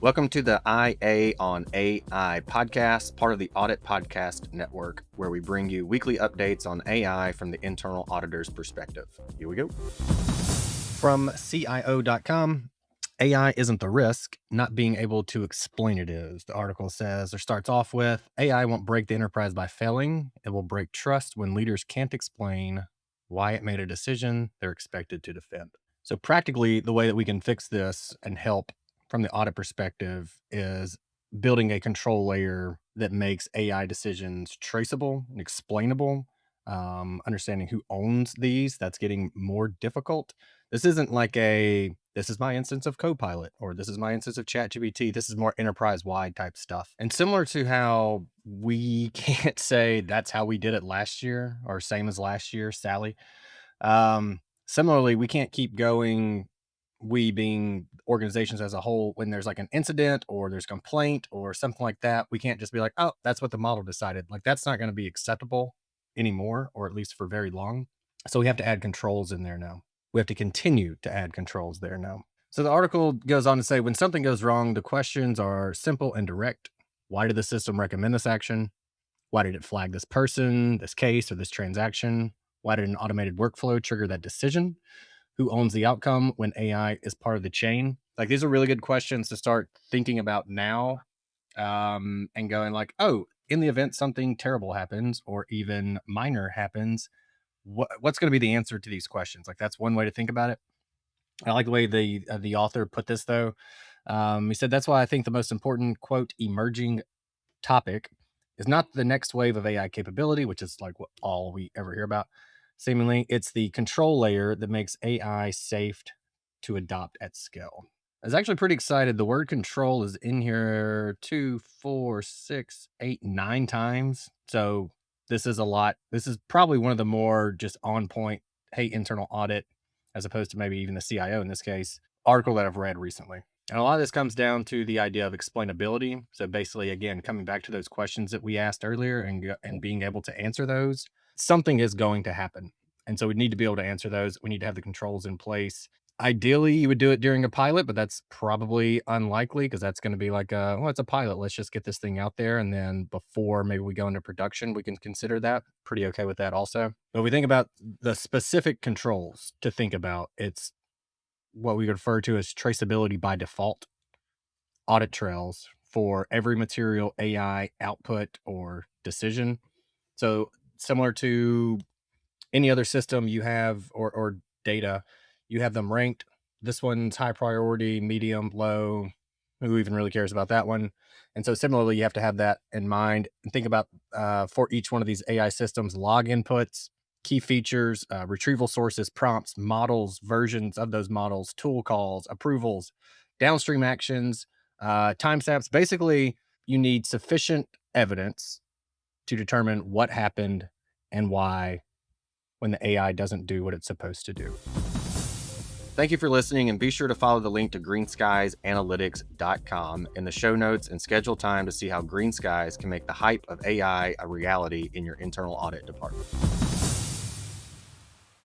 Welcome to the IA on AI podcast, part of the Audit Podcast Network, where we bring you weekly updates on AI from the internal auditor's perspective. Here we go. From CIO.com, AI isn't the risk, not being able to explain it is. The article says or starts off with AI won't break the enterprise by failing. It will break trust when leaders can't explain why it made a decision they're expected to defend. So, practically, the way that we can fix this and help from the audit perspective is building a control layer that makes AI decisions traceable and explainable. Understanding who owns these, that's getting more difficult. This isn't like this is my instance of Copilot or this is my instance of ChatGPT. This is more enterprise wide type stuff. And similar to how we can't say that's how we did it last year or same as last year, Sally. Similarly, we can't keep going, we being organizations as a whole, when there's like an incident or there's complaint or something like that. We can't just be like, oh, that's what the model decided. Like that's not going to be acceptable anymore, or at least for very long. So we have to add controls in there now. We have to continue to add controls there now. So the article goes on to say when something goes wrong, the questions are simple and direct. Why did the system recommend this action? Why did it flag this person, this case, or this transaction? Why did an automated workflow trigger that decision? Who owns the outcome when AI is part of the chain? Like these are really good questions to start thinking about now, and going like, oh, in the event something terrible happens or even minor happens, what's going to be the answer to these questions? Like that's one way to think about it. I like the way the author put this though. He said that's why I think the most important quote emerging topic is not the next wave of AI capability, which is like what all we ever hear about. Seemingly, it's the control layer that makes AI safe to adopt at scale. I was actually pretty excited. The word control is in here 2, 4, 6, 8, 9 times. So this is a lot. This is probably one of the more just on point, hey, internal audit, as opposed to maybe even the CIO in this case, article that I've read recently. And a lot of this comes down to the idea of explainability. So basically, again, coming back to those questions that we asked earlier and being able to answer those, something is going to happen. And so we need to be able to answer those. We need to have the controls in place. Ideally, you would do it during a pilot, but that's probably unlikely because that's going to be like, well, it's a pilot. Let's just get this thing out there. And then before maybe we go into production, we can consider that. Pretty okay with that also. But we think about the specific controls to think about. It's what we refer to as traceability by default, audit trails for every material AI output or decision. So similar to any other system you have or data, you have them ranked. This one's high priority, medium, low. Who even really cares about that one? And so similarly, you have to have that in mind and think about for each one of these AI systems, log inputs, key features, retrieval sources, prompts, models, versions of those models, tool calls, approvals, downstream actions, timestamps. Basically, you need sufficient evidence to determine what happened and why when the AI doesn't do what it's supposed to do. Thank you for listening, and be sure to follow the link to greenskiesanalytics.com in the show notes and schedule time to see how Green Skies can make the hype of AI a reality in your internal audit department.